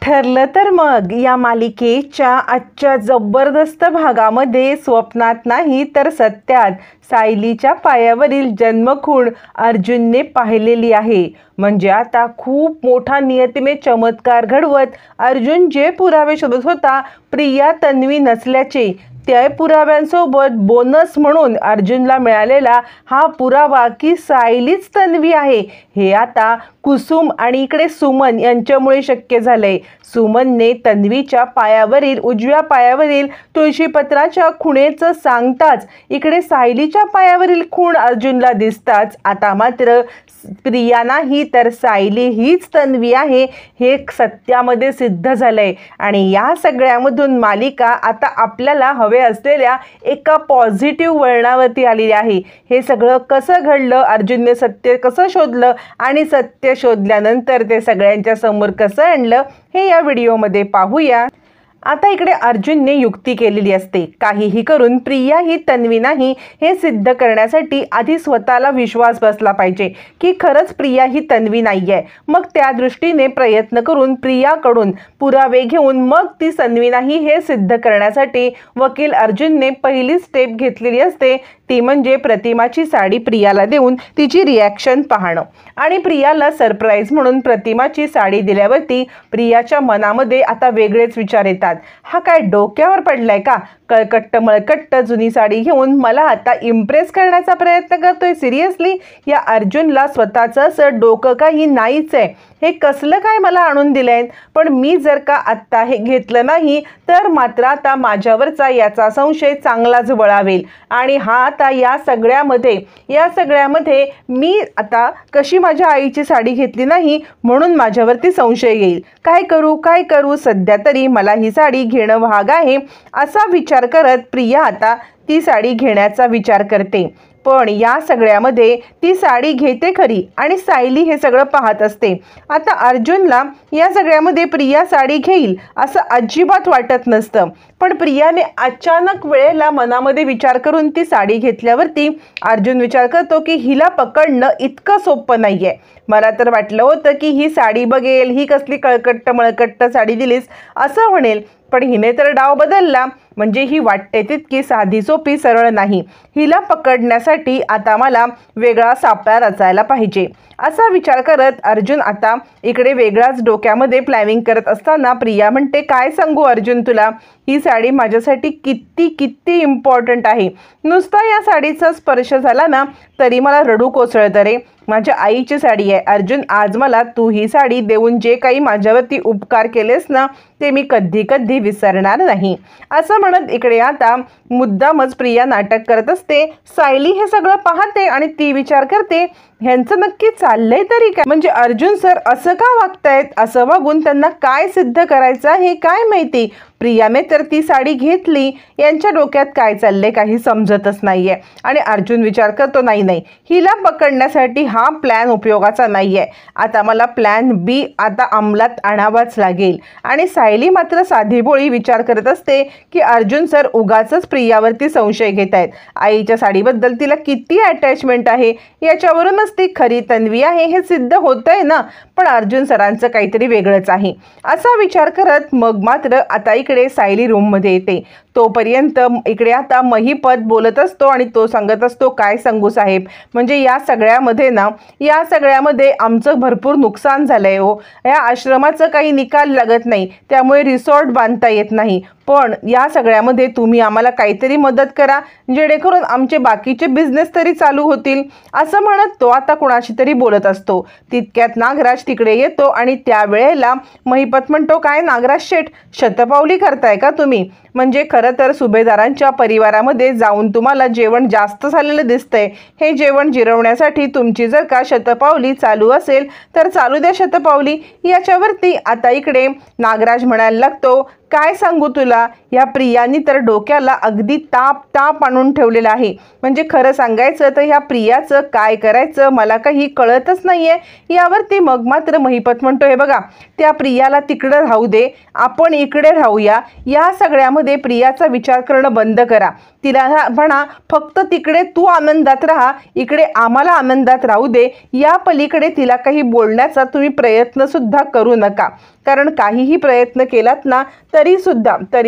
ठरलं तर मग या मालिकेच्या आजच्या जबरदस्त भागामध्ये स्वप्नात नाही तर सत्यात सायलीच्या पायावरील जन्मखूण अर्जुनने पाहिलेली आहे। म्हणजे आता खूप मोठा नियतीने चमत्कार घडवत अर्जुन जे पुरावे शोधत होता प्रिया तन्वी नसल्याचे, त्या पुराव्यांसोबत बोनस म्हणून अर्जुनला मिळालेला हा पुरावा की सायलीच तन्वी आहे हे आता कुसुम आणि इकडे सुमन यांच्यामुळे शक्य झालंय। सुमनने तन्वीच्या पायावरील उजव्या पायावरील तुळशीपत्राच्या खुणेचं सांगताच इकडे सायलीच्या पायावरील खूण अर्जुनला दिसताच आता मात्र प्रिया नाही तर सायली हीच तन्वी आहे हे सत्यामध्ये सिद्ध झालंय। आणि या सगळ्यामधून मालिका आता आपल्याला हवे असलेल्या एका पॉझिटिव्ह वळणावरती आलेली आहे। हे सगळं कसं घडलं, अर्जुनने सत्य कसं शोधलं आणि सत्य शोधल्यानंतर ते सगळ्यांच्या समोर कसं आणलं हे या व्हिडिओमध्ये पाहूया। आता इकडे अर्जुनने युक्ती केलेली असते, काहीही करून प्रिया ही तन्वी नाही हे सिद्ध करण्यासाठी आधी स्वतःला विश्वास बसला पाहिजे की खरंच प्रिया ही तन्वी नाहीये। मग त्या दृष्टीने प्रयत्न करून प्रियाकडून पुरावे घेऊन मग ती तन्वी नाही हे सिद्ध करण्यासाठी वकील अर्जुनने पहिली स्टेप घेतलेली असते, ती म्हणजे प्रतिमाची साडी प्रियाला देऊन तिची रिॲक्शन पाहणं। आणि प्रियाला सरप्राईज म्हणून प्रतिमाची साडी दिल्यावरती प्रियाच्या मनामध्ये आता वेगळेच विचार येतात। हा काय डोक्यावर पडलाय का? कळकट्ट मळकट्ट जुनी साडी घेऊन मला आता इम्प्रेस करण्याचा प्रयत्न करतोय सिरियसली? या अर्जुनला स्वतःचं असं डोकं काही नाहीच आहे, हे कसलं काय मला आणून दिलंय? पण मी जर का आत्ता हे घेतलं नाही तर मात्र आता माझ्यावरचा याचा संशय चांगलाच बळावेल। आणि हा आता या सगळ्यामध्ये मी आता कशी माझ्या आईची साडी घेतली नाही म्हणून माझ्यावरती संशय येईल। काय करू सध्या तरी मला ही साडी घेणं भाग आहे असा विचार करत प्रिया आता ती साडी घेण्याचा विचार करते। पण या सगळ्यामध्ये ती साडी घेते खरी आणि सायली हे सगळं पाहत असते। आता अर्जुनला या सगळ्यामध्ये प्रिया साडी घेईल असं अजिबात वाटत नसतं, पण प्रियाने अचानक वेळेला मनामध्ये विचार करून ती साडी घेतल्यावरती अर्जुन विचार करतो की हिला पकडणं इतकं सोपं नाहीये। मला तर वाटलं होतं की ही साडी बघेल, ही कसली कळकट्ट मळकट्ट साडी दिलीस असं म्हणेल, पण हिने तर डाव बदलला। म्हणजे ही वाटते तितकी साधी सोपी सरळ नाही, हिला पकडण्यासाठी आता मला वेगळा सापळा रचायला पाहिजे असा विचार करत अर्जुन आता इकडे वेगळाच डोक्यामध्ये प्लॅनिंग करत असताना प्रिया म्हणते, काय सांगू अर्जुन तुला, ही साडी माझ्यासाठी किती इम्पॉर्टंट आहे। नुसता या साडीचा स्पर्श झाला ना तरी मला रडू कोसळतं रे। माझ्या आईची साडी आहे अर्जुन, आज मला तू ही साडी देऊन जे काही माझ्यावरती उपकार केलेस ना ते मी कधी विसरणार नाही असं म्हणत इकडे आता मुद्दामच प्रिया नाटक करत असते। सायली हे सगळं पाहते आणि ती विचार करते ह्यांचं नक्की चाललंय तरी काय, म्हणजे अर्जुन सर असं का वागतायत, असं वागून त्यांना काय सिद्ध करायचं हे काय माहिती। प्रियाने तर ती साडी घेतली, यांच्या डोक्यात काय चाललंय काही समजतच नाहीये। आणि अर्जुन विचार करतो नाही हिला पकडण्यासाठी हा प्लॅन उपयोगाचा नाहीये, आता मला प्लॅन बी आता अंमलात आणावाच लागेल। आणि सायली मात्र साधीभोळी विचार करत असते की अर्जुन सर उगाचच प्रियावरती संशय घेत आहेत, आईच्या साडीबद्दल तिला किती अटॅचमेंट आहे याच्यावरूनच ती खरी तन्वी आहे हे सिद्ध होतंय ना, पण अर्जुन सरांचं काहीतरी वेगळंच आहे असा विचार करत मग मात्र आता इकडे सायली रूममध्ये येते। तोपर्यंत इकडे आता महिपत बोलत असतो आणि तो सांगत असतो, काय सांगू साहेब, म्हणजे या सगळ्यामध्ये आमचं भरपूर नुकसान झालंय हो, या आश्रमाचं काही निकाल लागत नाही त्यामुळे रिसॉर्ट बांधता येत नाही, पण या सगळ्यामध्ये तुम्ही आम्हाला काहीतरी मदत करा जेणेकरून आमचे बाकीचे बिझनेस तरी चालू होतील असं म्हणत तो आता कुणाशी तरी बोलत असतो। तितक्यात नागराज तिकडे येतो आणि त्यावेळेला महिपत म्हणतो, काय नागराज शेठ शतपावली करताय का तुम्ही, म्हणजे खरं तर सुभेदारांच्या परिवारामध्ये जाऊन तुम्हाला जेवण जास्त झालेलं दिसतंय, हे जेवण जिरवण्यासाठी तुमची जर का शतपावली चालू असेल तर चालू द्या शतपावली। याच्यावरती आता इकडे नागराज म्हणायला लागतो, काय सांगू तुला, या प्रियानी तर डोक्याला अगदी ताप आणून ठेवलेला आहे, म्हणजे खरं सांगायचं तर ह्या प्रियाचं काय करायचं मला काही कळतच नाहीये। यावरती मग मात्र महिपत म्हणतो, हे बघा त्या प्रियाला तिकडे राहू दे, आपण इकडे राहूया, या सगळ्यामध्ये प्रियाचा विचार करणं बंद करा, तिला म्हणा फक्त तिकडे तू आनंदात राहा, इकडे आम्हाला आनंदात राहू दे, या पलीकडे तिला काही बोलण्याचा तुम्ही प्रयत्न सुद्धा करू नका. कारण काहीही प्रयत्न केलात ना तरी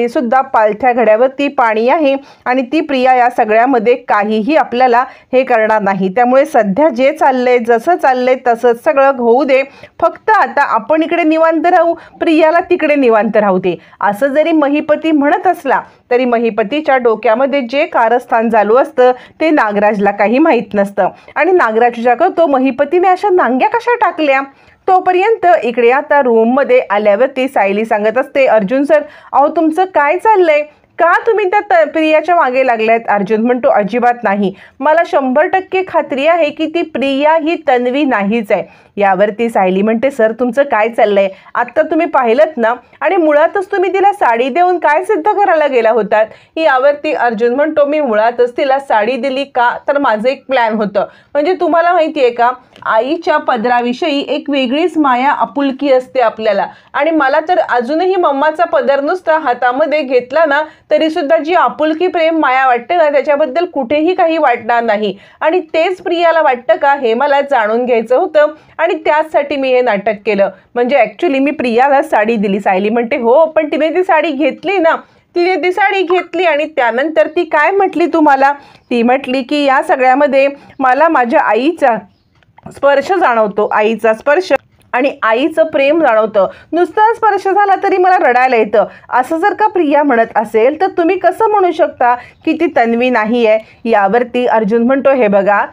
सुद्धा पालथ्या घड्यावरती पाणी आहे आणि ती प्रिया या सगळ्यामध्ये काहीही आपल्याला हे करणार नाही. त्यामुळे सध्या जे चाललंय, जसं चाललंय तसंच सगळं होऊ दे. फक्त आता आपण इकडे निवांत राहू, प्रियाला तिकडे निवांत राहू दे. असं जरी महिपती म्हणत असला तरी महिपतीच्या डोक्यामध्ये जे कारस्थान चालू असतं ते नागराजला काही माहीत नसतं. आणि नागराज विचार करतो, महिपतीने अशा नांग्या कशा टाकल्या? तोपर्यंत इकडे आता रूममध्ये आल्यावरती सायली सांगत असते, अर्जुन सर, अहो तुमचं काय चाललंय? का तुम्ही त्या प्रियाच्या मागे लागल्यात? अर्जुन म्हणतो, अजिबात नाही, मला 100% खात्री आहे की ती प्रिया ही तन्वी नाहीच आहे. यावरती सायली म्हणते, सर तुमचं काय चाललंय? आत्ता तुम्ही पाहिलंत ना, आणि मुळातच तुम्ही तिला साडी देऊन काय सिद्ध करायला गेला होतात? यावरती अर्जुन म्हणतो, मी मुळातच तिला साडी दिली का तर माझं एक प्लॅन होतं. म्हणजे तुम्हाला माहिती आहे का, आईच्या पदराविषयी एक वेगळीच माया आपुलकी असते आपल्याला. आणि मला तर अजूनही मम्माचा पदर नुसता हातामध्ये घेतला ना तरी सुद्धा जी आपुलकी प्रेम माया वाटते ना त्याच्याबद्दल कुठेही काही वाटणार नाही. आणि तेच प्रियाला वाटतं का हे मला जाणून घ्यायचं होतं आणि त्याचसाठी मी हे नाटक केलं. म्हणजे ॲक्च्युली मी प्रियाला साडी दिली. सायली म्हणते, हो पण तिने ती साडी घेतली ना, तिने ती साडी घेतली आणि त्यानंतर ती काय म्हटली तुम्हाला? ती म्हटली की या सगळ्यामध्ये मला माझ्या आईचा स्पर्श जाणवतो, आईचा स्पर्श आणि आईचं प्रेम जाणवतं. नुसता स्पर्श झाला तरी मला रडायला येतं. असं जर का प्रिया म्हणत असेल तर तुम्ही कसं म्हणू शकता की ती तन्वी नाही आहे? यावरती अर्जुन म्हणतो, हे बघा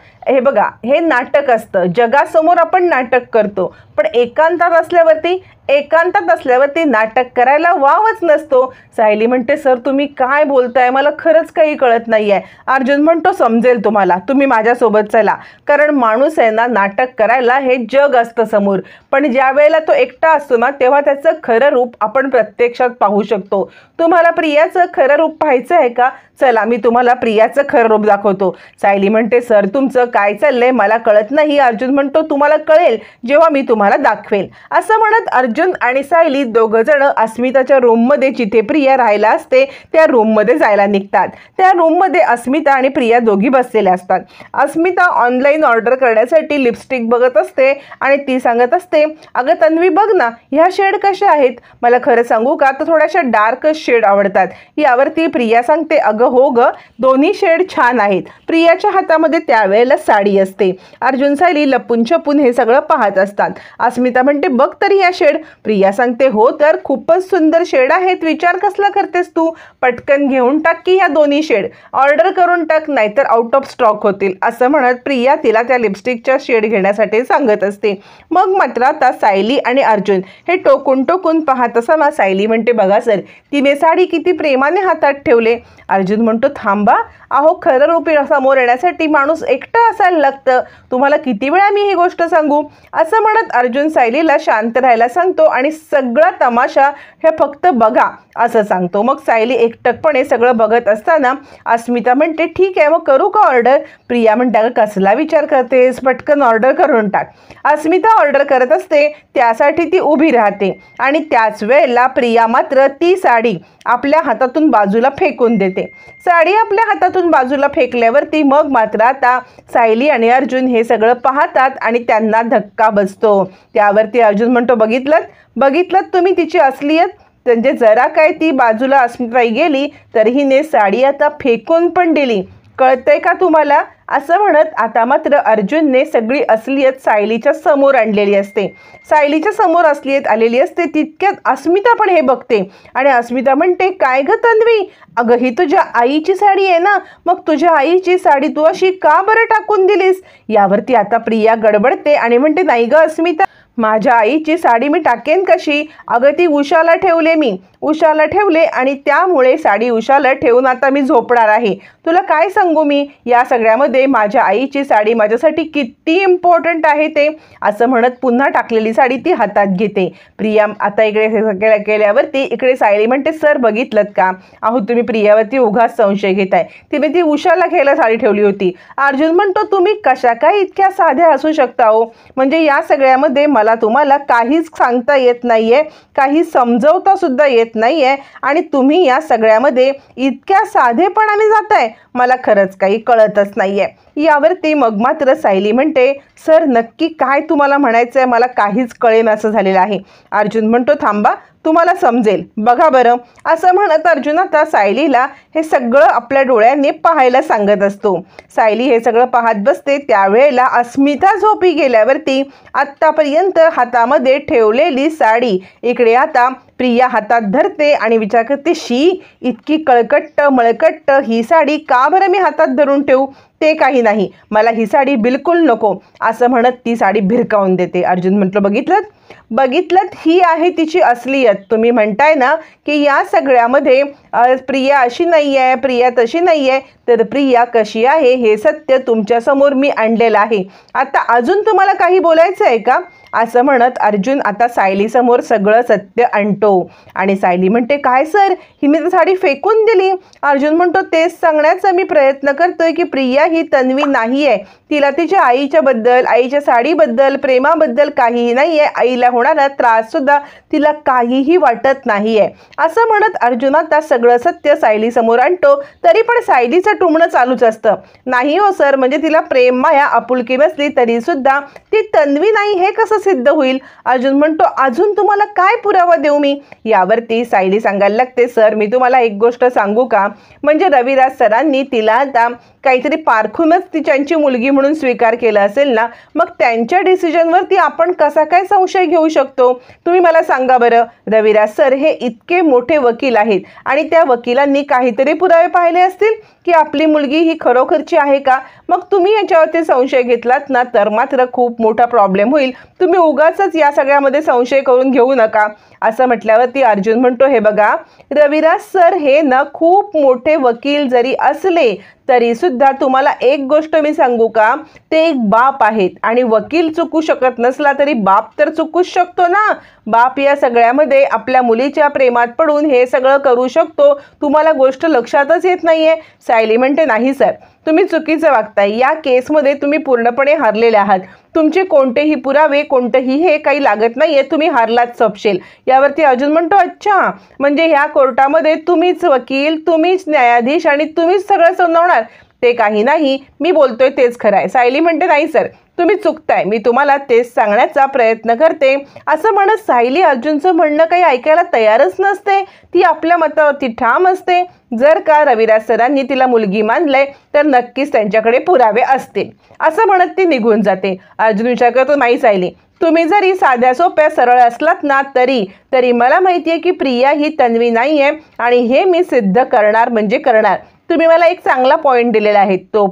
हे नाटक असतं. जगासमोर आपण नाटक करतो, पण एकांतात असल्यावरती नाटक करायला वावच नसतो. सायली म्हणते, सर तुम्ही काय बोलताय? मला खरंच काही कळत नाही आहे. अर्जुन म्हणतो, समजेल तुम्हाला, तुम्ही माझ्यासोबत चला. कारण माणूस आहे ना, नाटक करायला हे जग असतं समोर, पण ज्या वेळेला तो एकटा असतो ना तेव्हा त्याचं खरं रूप आपण प्रत्यक्षात पाहू शकतो. तुम्हाला प्रियाचं खरं रूप पाहायचं आहे का? चला मी तुम्हाला प्रियाचं खरं रूप दाखवतो. सायली म्हणते, सर तुमचं काय चाललंय मला कळत नाही. अर्जुन म्हणतो, तुम्हाला कळेल जेव्हा मी तुम्हाला दाखवेल. असं म्हणत अर्जुन आणि सायली दोघं जण अस्मिताच्या रूममध्ये, जिथे प्रिया राहायला असते त्या रूममध्ये जायला निघतात. त्या रूममध्ये अस्मिता आणि प्रिया दोघी बसलेल्या असतात. अस्मिता ऑनलाईन ऑर्डर करण्यासाठी लिपस्टिक बघत असते आणि ती सांगत असते, अगं तन्वी बघ ना, ह्या शेड कशा आहेत? मला खरं सांगू का, तर थोड्याशा डार्क शेड आवडतात. यावरती प्रिया सांगते, अगं हो ग, दोन्ही शेड छान आहेत. प्रियाच्या हातामध्ये त्यावेळेला साडी असते. अर्जुन सायली लपून छपून हे सगळं पाहत असतात. अस्मिता म्हणते, बघ तरी या शेड. प्रिया सांगते, हो तर खूपच सुंदर शेड आहेत, विचार कसला करतेस तू? पटकन घेऊन टाक की ह्या दोन्ही शेड, ऑर्डर करून टाक, नाहीतर आउट ऑफ स्टॉक होतील. असं म्हणत प्रिया तिला त्या लिपस्टिकच्या शेड घेण्यासाठी सांगत असते. मग मात्र आता सायली आणि अर्जुन हे टोकून पाहत असताना सायली म्हणते, बघा सर, तिने साडी किती प्रेमाने हातात ठेवले. अर्जुन म्हणतो, थांबा, अहो खरं रूप समोर येण्यासाठी माणूस एकटं असायला लागतं. तुम्हाला किती वेळा मी ही गोष्ट सांगू? असं म्हणत अर्जुन सायलीला शांत राहायला सांगतो आणि सगळा तमाशा हे फक्त बघा असं सांगतो. मग सायली एकटकपणे सगळं बघत असताना अस्मिता म्हणते, ठीक आहे मग करू का ऑर्डर? प्रिया म्हणते, अगं कसला विचार करतेस, पटकन ऑर्डर करून टाक. अस्मिता ऑर्डर करत असते, त्यासाठी ती उभी राहते आणि त्याच वेळेला प्रिया मात्र ती साडी आपल्या हातातून बाजूला फेकून देते. साडी आपल्या हातातून बाजूला फेकल्यावरती मग मात्र आता सायली आणि अर्जुन हे सगळं पाहतात आणि त्यांना धक्का बसतो. त्यावरती अर्जुन म्हणतो, बघितलं तुम्ही तिची असलियत? म्हणजे जरा काय ती बाजूला अस्मिताई गेली तर हिने साडी आता फेकून पण दिली. कळतंय का तुम्हाला? असं म्हणत आता मात्र अर्जुनने सगळी असलियत सायलीच्या समोर आणलेली असते. सायलीच्या समोर असलियत आलेली असते तितक्यात अस्मिता पण हे बघते आणि अस्मिता म्हणते, काय ग तन्वी, अगं ही तुझ्या आईची साडी आहे ना, मग तुझ्या आईची साडी तू अशी का बरं टाकून दिलीस? यावरती आता प्रिया गडबडते आणि म्हणते, नाही ग अस्मिता, माझ्या आईची साडी मी टाकेन कशी? अगं ती उषाला ठेवले आणि त्यामुळे साडी उषाला ठेवून आता मी झोपणार आहे. तुला काय सांगू मी, या सगळ्यामध्ये माझ्या आईची साडी माझ्यासाठी किती इम्पॉर्टंट आहे ते. असं म्हणत पुन्हा टाकलेली साडी ती हातात घेते. प्रिया आता इकडे केल्यावरती इकडे सायली म्हणते, सर बघितलं का, अहो तुम्ही प्रियावरती उगाच संशय घेताय, तिने ती उषाला घ्यायला साडी ठेवली होती. अर्जुन म्हणतो, तुम्ही कशा काय इतक्या साध्या असू शकता हो? म्हणजे या सगळ्यामध्ये मला तुम्हाला काहीच सांगता येत नाहीये, काही समजवता सुद्धा येत नाहीये आणि तुम्ही या सगळ्यामध्ये इतक्या साधेपणाने जाताय, मला खरंच काही कळतच नाहीये. यावरती मग मात्र सायली म्हणते, सर नक्की काय तुम्हाला म्हणायचं आहे, मला काहीच कळेन असं झालेलं आहे. अर्जुन म्हणतो, थांबा तुम्हाला समजेल, बघा बरं. असं म्हणत अर्जुन आता सायलीला हे सगळं आपल्या डोळ्यांनी पाहायला सांगत असतो. सायली हे सगळं पाहत बसते. त्यावेळेला अस्मिता झोपी गेल्यावरती आत्तापर्यंत हातामध्ये ठेवलेली साडी इकडे आता प्रिया हातात धरते आणि विचार करते, शी इतकी कळकट्ट मळकट्ट ही साडी का बरं मी हातात धरून ठेवू, ते काही नाही, मला ही साडी बिलकुल नको, असं म्हणत ती साडी भिरकावून देते. अर्जुन म्हटलं, बघितलं ही आहे तिची असलियत. तुम्ही म्हणताय ना की या सगळ्यामध्ये प्रिया अशी नाही आहे, प्रिया तशी नाही आहे, तर प्रिया कशी आहे हे सत्य तुमच्यासमोर मी आणलेलं आहे. आता अजून तुम्हाला काही बोलायचं आहे का, असं म्हणत अर्जुन आता सायलीसमोर सगळं सत्य आणतो. आणि सायली म्हणते, काय सर, हिने तर साडी फेकून दिली. अर्जुन म्हणतो, तेच सांगण्याचा मी प्रयत्न करतोय की प्रिया ही तन्वी नाही आहे, तिला तिच्या आईच्या साडीबद्दल प्रेमाबद्दल काहीही नाही आहे, आईला होणारा त्रास सुद्धा तिला काहीही वाटत नाही आहे. असं म्हणत अर्जुन आता सगळं सत्य सायली समोर आणतो. तरी पण सायलीचं टुमणं चालूच असतं, नाही हो सर, म्हणजे तिला प्रेम माया आपुलकी नसली तरी सुद्धा ती तन्वी नाही हे कसं सिद्ध होईल. अर्जुन म्हणतो, अजून तुम्हाला काय पुरावा देऊ मी. यावरती सायली सांगायला लागते, सर मी तुम्हाला एक गोष्ट सांगू का, म्हणजे रविराज सरांनी तिला आता काहीतरी पारखूनच तिच्याची मुलगी म्हणून स्वीकार केला असेल ना, मग त्यांच्या डिसिजनवरती आपण कसा काय संशय घेऊ शकतो. तुम्ही मला सांगा बरं. रविराज सर हे इतके मोठे वकील आहेत आणि त्या वकिलांनी काहीतरी पुरावे पाहिले असतील की आपली मुलगी ही खरोखरची आहे का. मग तुम्ही याच्यावरती संशय घेतलात ना तर मात्र खूप मोठा प्रॉब्लेम होईल. तुम्ही उगाचच या सगळ्यामध्ये संशय करून घेऊ नका. असं म्हटल्यावरती अर्जुन म्हणतो, हे बघा रविराज सर हे ना खूप मोठे वकील जरी असले तरी सुद्धा तुम्हाला एक गोष्ट मी सांगू का, ते एक बाप आहेत आणि वकील चुकू शकत नसला तरी बाप तर चुकूच शकतो ना. बाप या सगळ्यामध्ये आपल्या मुलीच्या प्रेमात पडून हे सगळं करू शकतो. तुम्हाला गोष्ट लक्षातच येत नाहीये. सायली म्हणते, नाही सर, तुम्ही चुकीचं वागताय. या केसमध्ये तुम्ही पूर्णपणे हारलेले आहात. तुमचे कोणतेही पुरावे कोणतेही हे काही लागत नाहीये, तुम्ही हारलाच सपशेल. यावरती अर्जुन म्हणतो, अच्छा म्हणजे ह्या कोर्टामध्ये तुम्हीच वकील, तुम्हीच न्यायाधीश आणि तुम्हीच सगळं समजावणार. ते काही नाही, मी बोलतोय तेच खरं आहे. सायली म्हणते, नाही सर तुम्ही चुकताय, मी तुम्हाला तेच सांगण्याचा प्रयत्न करते. असं म्हणत सायली अर्जुनचं म्हणणं काही ऐकायला तयारच नसते. ती आपल्या मतावरती ठाम असते. जर का रविराज सरांनी तिला मुलगी मानलंय तर नक्कीच त्यांच्याकडे पुरावे असतील. असं म्हणत ती निघून जाते. अर्जुन विचार करतो, नाही सायली, तुम्ही जरी साध्या सोप्या सरळ असलात ना तरी मला माहिती आहे की प्रिया ही तन्वी नाही आहे आणि हे मी सिद्ध करणार म्हणजे करणार. तुम्ही मला एक चांगला पॉईंट दिलेला आहे. तो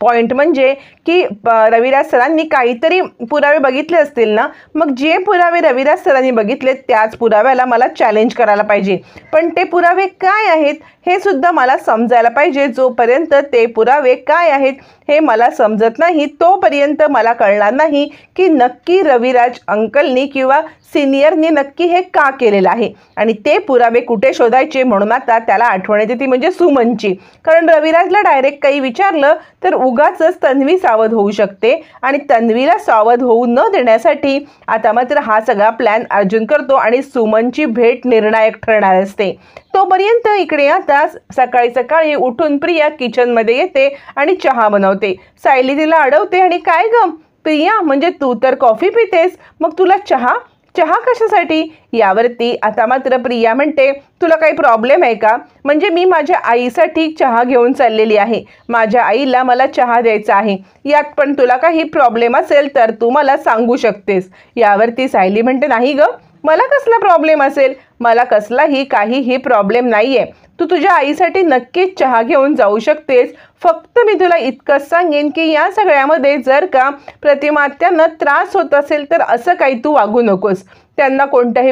पॉईंट म्हणजे की रविराज सरांनी काहीतरी पुरावे बघितले असतील ना, मग जे पुरावे रविराज सरांनी बघितले त्याच पुराव्याला मला चॅलेंज करायला पाहिजे. पण ते पुरावे काय आहेत हे सुद्धा मला समजायला पाहिजे. जोपर्यंत ते पुरावे काय आहेत हे मला समजत नाही तोपर्यंत मला कळणार नाही की नक्की रविराज अंकलनी किंवा सिनियरनी नक्की हे का केलेलं आहे आणि ते पुरावे कुठे शोधायचे. म्हणून आता त्याला आठवण येते ती म्हणजे सुमनची. कारण रविराजला डायरेक्ट काही विचारलं तर उगाचच तन्वी सावध होऊ शकते आणि तन्वीला सावध होऊ न देण्यासाठी आता मात्र हा सगळा प्लॅन अर्जुन करतो आणि सुमनची भेट निर्णायक ठरणार असते. तोपर्यंत इकडे आता सकाळी उठून प्रिया किचनमध्ये येते आणि चहा बनवते. सायली तिला अडवते आणि काय ग प्रिया, म्हणजे तू तर कॉफी पितेस, मग तुला चहा कशासाठी. यावरती आता मात्र प्रिया म्हणते, तुला काही प्रॉब्लेम आहे का, म्हणजे मी माझ्या आईसाठी चहा घेऊन चाललेली आहे. माझ्या आईला मला चहा द्यायचा आहे. यात पण तुला काही प्रॉब्लेम असेल तर तू मला सांगू शकतेस. यावरती सायली म्हणते, नाही ग, मला कसला प्रॉब्लेम असेल, मला कसलाही काहीही प्रॉब्लेम नाही आहे. तू तुझ्या आईसाठी नक्कीच चहा घेऊन जाऊ शकतेस. फक्त मी तुला इतकंच सांगेन की या सगळ्यामध्ये जर का प्रतिमात्यांना त्रास होत असेल तर असं काही तू वागू नकोस. त्यांना कोणत्याही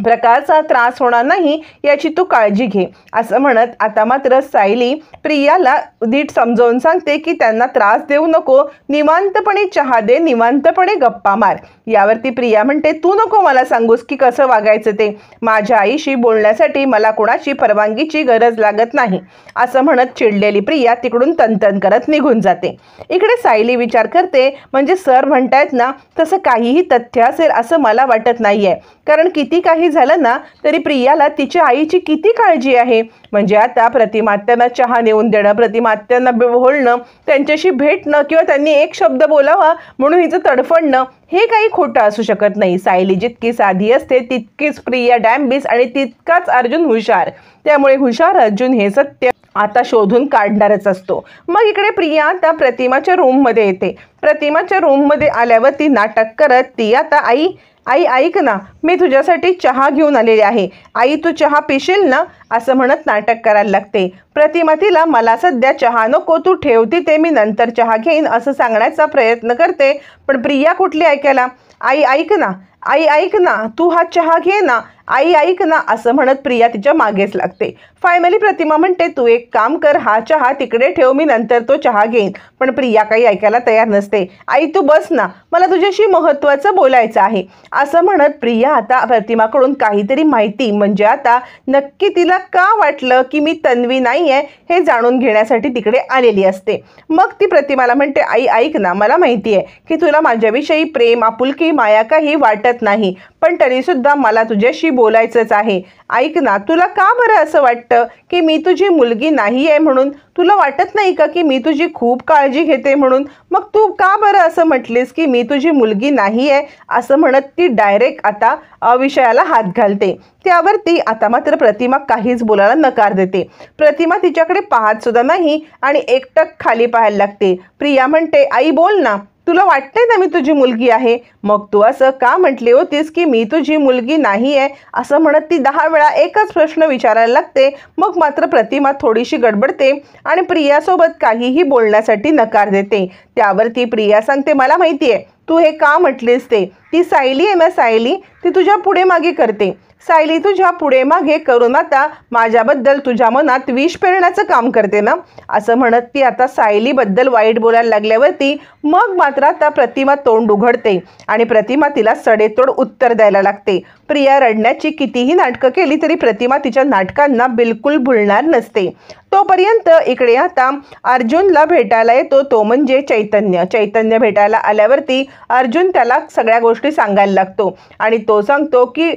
प्रकारचा त्रास होणार नाही याची तू काळजी घे असं म्हणत आता मात्र सायली प्रियाला नीट समजावून सांगते की त्यांना त्रास देऊ नको, निवांतपणे चहा दे, निवांतपणे गप्पा मार. यावरती प्रिया म्हणते तू नको मला सांगूस की कसं वागायचं ते, माझ्या आईशी बोलण्यासाठी मला कोणाची परवानगीची गरज लागत नाही असं म्हणत चिडलेली प्रिया तिकडून तनतन करत निघून जाते. इकडे सायली विचार करते म्हणजे सर म्हणतायत ना तसं काहीही तथ्य असेल असं मला वाटत नाहीये, कारण किती काही झालं ना तरी प्रियाला तिच्या आईची किती काळजी आहे. म्हणजे आता प्रतिमात्यांना चहा नेऊन देणं, प्रतिमात्यांना बोलणं, त्यांच्याशी भेटणं किंवा त्यांनी एक शब्द बोलावा म्हणून हिचं तडफडणं हे काही खोटं असू शकत नाही. सायली जितकी साधी असते तितकीच प्रिया डॅम्बिस आणि तितकाच अर्जुन हुशार, त्यामुळे हुशार अर्जुन हे सत्य आता शोधून काढणारच असतो. मग इकडे प्रिया आता प्रतिमाच्या रूममध्ये येते. प्रतिमाच्या रूममध्ये आल्यावर ती नाटक करत ती आता आई आई ऐक ना, मी तुझ्यासाठी चहा घेऊन आलेली आहे, आई तू चहा पिशील ना असं म्हणत नाटक करायला लागते. प्रतिमा तिला मला सध्या चहा नको, तू ठेवती ते मी नंतर चहा घेईन असं सांगण्याचा प्रयत्न करते, पण प्रिया कुठली ऐकायला. आई ऐक ना, आई ऐक ना, तू हा चहा घे ना, आई ऐक ना असं म्हणत प्रिया तिच्या मागेच लागते. फायनली प्रतिमा म्हणते तू एक काम कर, हा चहा तिकडे ठेव, मी नंतर तो चहा घेईन. पण प्रिया काही ऐकायला तयार नसते. आई तू बस ना, मला तुझ्याशी महत्त्वाचं बोलायचं आहे असं म्हणत प्रिया आता प्रतिमाकडून काहीतरी माहिती म्हणजे आता नक्की तिला का वाटलं की मी तन्वी नाही आहे हे जाणून घेण्यासाठी तिकडे आलेली असते. मग ती प्रतिमाला म्हणते आई ऐक ना, मला माहिती आहे की तुला माझ्याविषयी प्रेम आपुलकी माया काही वाटत नाही, पण तरीसुद्धा मला तुझ्याशी बोलायचंच आहे. ऐक ना, तुला का बरं असं वाटतं की मी तुझी मुलगी नाही आहे म्हणून? तुला वाटत नाही का की मी तुझी खूप काळजी घेते म्हणून? मग तू का बरं असं म्हटलीस की मी तुझी मुलगी नाही आहे असं म्हणत ती डायरेक्ट आता विषयाला हात घालते. त्यावरती आता मात्र प्रतिमा काहीच बोलायला नकार देते. प्रतिमा तिच्याकडे पाहत सुद्धा नाही आणि एकटक खाली पाहायला लागते. प्रिया म्हणते आई बोल ना, तुला वाटतंय ना मी तुझी मुलगी आहे, मग तू असं का म्हटली होतीस की मी तुझी मुलगी नाही आहे असं म्हणत ती 10 वेळा एकच प्रश्न विचारायला लागते. मग मात्र प्रतिमा थोडीशी गडबडते आणि प्रियासोबत काहीही बोलण्यासाठी नकार देते. त्यावरती प्रिया सांगते मला माहिती आहे तू हे का म्हटलीस ते, ती सायली आहे ना, सायली ती तुझ्या पुढे मागे करते, सायली तुझ्या पुढे मागे करून आता माझ्याबद्दल तुझ्या मनात विष पेरण्याचं काम करते ना असं म्हणत ती आता सायलीबद्दल वाईट बोलायला लागल्यावरती मग मात्र आता प्रतिमा तोंड उघडते आणि प्रतिमा तिला सडेतोड उत्तर द्यायला लागते. प्रिया रडण्याची कितीही नाटकं केली तरी प्रतिमा तिच्या नाटकांना बिलकुल भुलणार नसते. तोपर्यंत इकडे आता अर्जुनला भेटायला येतो, तो म्हणजे चैतन्य. चैतन्य भेटायला आल्यावरती अर्जुन त्याला सगळ्या गोष्टी सांगायला लागतो आणि तो सांगतो की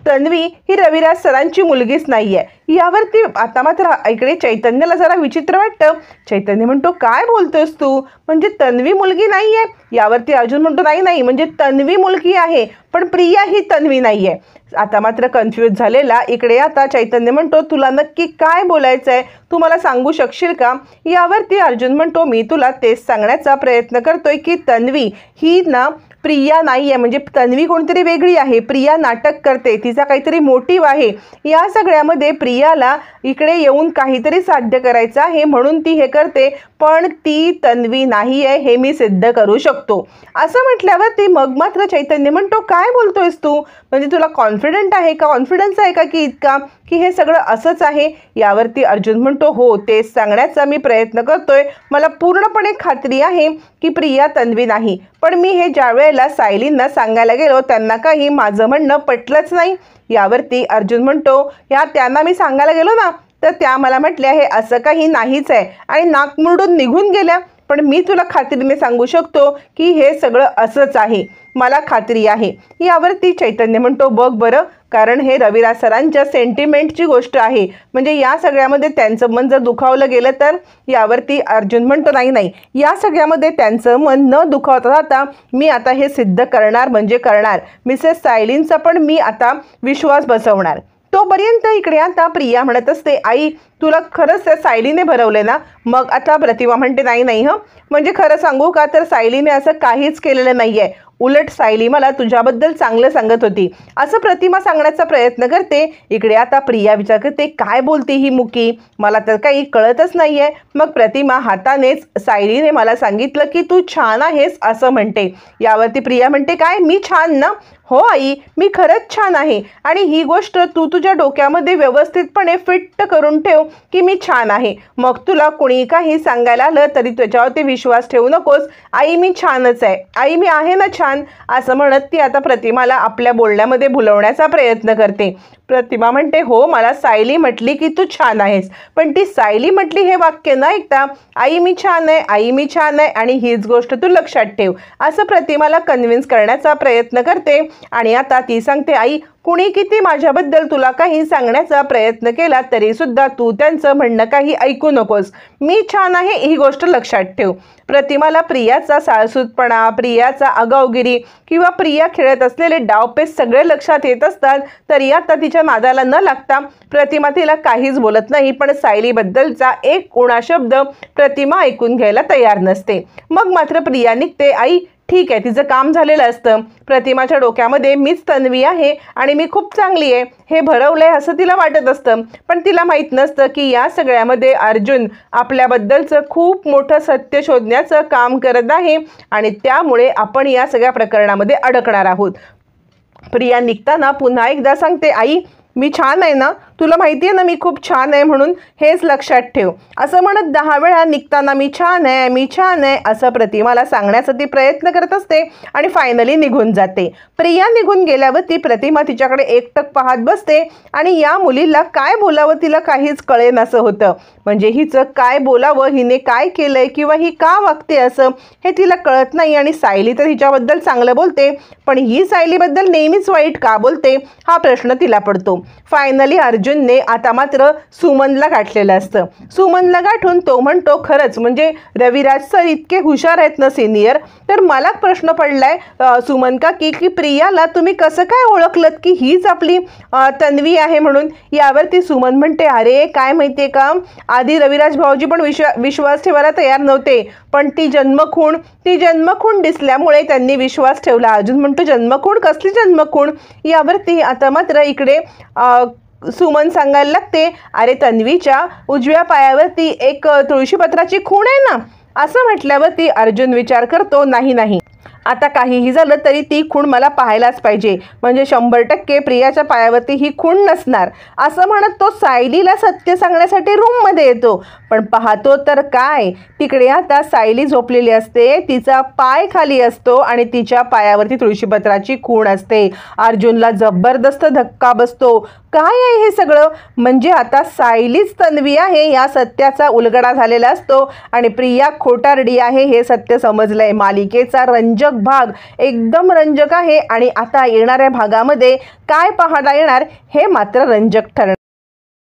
तन्वी ही रविराज सरांची मुलगीच नाही आहे. यावरती आता मात्र इकडे चैतन्याला जरा विचित्र वाटतं. चैतन्य म्हणतो काय बोलतोस तू, म्हणजे तन्वी मुलगी नाही आहे? यावरती अर्जुन म्हणतो नाही नाही, म्हणजे तन्वी मुलगी आहे पण प्रिया ही तन्वी नाही आहे. आता मात्र कन्फ्यूज झालेला इकडे आता चैतन्य म्हणतो तुला नक्की काय बोलायचं आहे, तू मला सांगू शकशील का? यावरती अर्जुन म्हणतो मी तुला तेच सांगण्याचा प्रयत्न करतोय की तन्वी ही ना प्रिया नाही आहे, म्हणजे तन्वी कोणतरी वेगळी आहे, प्रिया नाटक करते, तिचा काहीतरी मोटिव्ह आहे, या सगळ्यामध्ये प्रियाला इकडे येऊन काहीतरी साध्य करायचं आहे म्हणून ती हे करते, पण ती तन्वी नाही आहे हे मी सिद्ध करू शकतो असं म्हटल्यावर ती मग मात्र चैतन्य म्हणतो काय बोलतोयस तू, म्हणजे तुला कॉन्फिडंट आहे का, कॉन्फिडन्स आहे का की इतका की हे सगळं असंच आहे? यावरती अर्जुन म्हणतो हो तेच सांगण्याचा मी प्रयत्न करतोय, मला पूर्णपणे खात्री आहे की प्रिया तन्वी नाही, पण मी हे ज्या वेळेला सायलींना सांगायला गेलो त्यांना काही माझं म्हणणं पटलंच नाही. यावरती अर्जुन म्हणतो ह्या त्यांना मी सांगायला गेलो ना तर त्या मला म्हटल्या हे असं काही नाहीच आहे आणि नाक मुरडून निघून गेल्या, पण मी तुला खात्रीने सांगू शकतो की हे सगळं असंच आहे, मला खात्री आहे. यावरती चैतन्य म्हणतो बघ बरं, कारण हे रविराज सरांच्या सेंटिमेंटची गोष्ट आहे, म्हणजे या सगळ्यामध्ये त्यांचं मन जर दुखावलं गेलं तर? यावरती अर्जुन म्हणतो नाही नाही, या सगळ्यामध्ये त्यांचं मन न दुखावता राहता मी आता हे सिद्ध करणार म्हणजे करणार, मिसेस सायलींचा पण मी आता विश्वास बसवणार. तोपर्यंत इकडे आता प्रिया म्हणत असते आई तुला खरंच त्या सायलीने भरवले ना? मग आता प्रतिमा म्हणते नाही नाही म्हणजे खरं सांगू का तर सायलीने असं काहीच केलेलं नाही आहे, उलट सायली मला तुझ्याबद्दल चांगलं सांगत होती असं प्रतिमा सांगण्याचा प्रयत्न करते. इकडे आता प्रिया विचार करते काय बोलते ही मुकी, मला तर काही कळतच नाही आहे. मग प्रतिमा हातानेच सायलीने मला सांगितलं की तू छान आहेस असं म्हणते. यावरती प्रिया म्हणते काय मी छान ना? हो आई, मी खरंच छान आहे आणि ही गोष्ट तू तुझ्या डोक्यामध्ये व्यवस्थितपणे फिट्ट करून ठेव की मी छान आहे. मग तुला कोणी काही सांगायला आलं तरी त्याच्यावरती विश्वास ठेवू नकोस. आई मी छानच आहे, आई मी आहे ना छान, असं म्हणत ती आता प्रतिमाला आपल्या बोलण्यामध्ये भुलवण्याचा प्रयत्न करते. प्रतिमा म्हणते, हो मला सायली म्हटली की तू छान आहेस, पण ती सायली म्हटली हे वाक्य न ऐकता आई मी छान आहे, आई मी छान आहे आणि हीच गोष्ट तू लक्षात ठेव, असं प्रतिमाला कन्व्हिन्स करण्याचा प्रयत्न करते. आणि आता ती सांगते, आई कुणी किती माझ्याबद्दल तुला काही सांगण्याचा प्रयत्न केला तरी सुद्धा तू त्यांचं म्हणणं काही ऐकू नकोस. मी छान आहे ही गोष्ट लक्षात ठेव. प्रतिमाला प्रियाचा साळसूदपणा, प्रियाचा आगाऊगिरी किंवा प्रिया खेळत असलेले डावपेच सगळे लक्षात येत असतात. तरी आता तिच्या नादाला न लागता प्रतिमा तिला काहीच बोलत नाही. पण सायलीबद्दलचा एक उणा शब्द प्रतिमा ऐकून घ्यायला तयार नसते. मग मात्र प्रिया निघते. आई ठीक आहे, तिचं काम झालेलं असतं. प्रतिमाच्या डोक्यामध्ये मीच तन्वी आहे आणि मी खूप चांगली आहे हे भरवलंय असं तिला वाटत असतं. पण तिला माहीत नसतं की या सगळ्यामध्ये अर्जुन आपल्याबद्दलचं खूप मोठं सत्य शोधण्याचं काम करत आहे आणि त्यामुळे आपण या सगळ्या प्रकरणामध्ये अडकणार आहोत. प्रिया निघताना पुन्हा एकदा सांगते, आई मी छान आहे ना, तुला माहिती आहे ना मी खूप छान आहे म्हणून, हेच लक्षात ठेव. असं म्हणत 10 वेळा निघताना मी छान आहे, मी छान आहे असं प्रतिमाला सांगण्याचा ती प्रयत्न करत असते आणि फायनली निघून जाते. प्रिया निघून गेल्यावर ती प्रतिमा तिच्याकडे एकटक पाहत बसते आणि या मुलीला काय बोलावं तिला काहीच कळेनासं होतं. म्हणजे हिचं काय बोलावं, हिने काय केलंय किंवा ही का वागते असं हे तिला कळत नाही. आणि सायली तर हिच्याबद्दल चांगलं बोलते, पण ही सायलीबद्दल नेहमीच वाईट का बोलते हा प्रश्न तिला पडतो. फायनली अर्जुनने आता मात्र सुमनला गाठलेलं असतं. सुमनला गाठून तो म्हणतो, खरंच म्हणजे रविराज सर इतके हुशार आहेत ना सिनियर, तर मला प्रश्न पडलाय सुमन काकी की प्रियाला तुम्ही कसं काय ओळखलत की हीच आपली तन्वी आहे म्हणून. यावरती सुमन म्हणते, अरे काय माहितीये का, आधी रविराज भाऊजी पण विश्वास ठेवायला तयार नव्हते, पण ती जन्मखूण दिसल्यामुळे त्यांनी विश्वास ठेवला. अर्जुन म्हणतो, जन्मखूण कसली जन्मखूण. यावरती आता मात्र इकडे सुमन सांगायला लागते, अरे तन्वीच्या उजव्या पायावरती एक तुळशीपत्राची खूण आहे ना. असं म्हटल्यावरती अर्जुन विचार करतो, नाही आता काहीही झालं तरी ती खूण मला पाहायलाच पाहिजे, म्हणजे 100% प्रियाच्या पायावरती ही खूण नसणार. असं म्हणत तो सायलीला सत्य सांगण्यासाठी रूममध्ये येतो. पण पाहतो तर काय, तिकडे आता सायली झोपलेली असते, तिचा पाय खाली असतो आणि तिच्या पायावरती तुळशीपत्राची खूण असते. अर्जुनला जबरदस्त धक्का बसतो. काय आहे हे सगळं, म्हणजे आता सायलीच तन्वी आहे या सत्याचा उलगडा झालेला असतो आणि प्रिया खोटारडी आहे हे सत्य समजलंय. मालिकेचा रंजक भाग एकदम रंजक आहे आणि आता येणाऱ्या भागामध्ये काय पाहायला येणार हे मात्र रंजक ठरणार.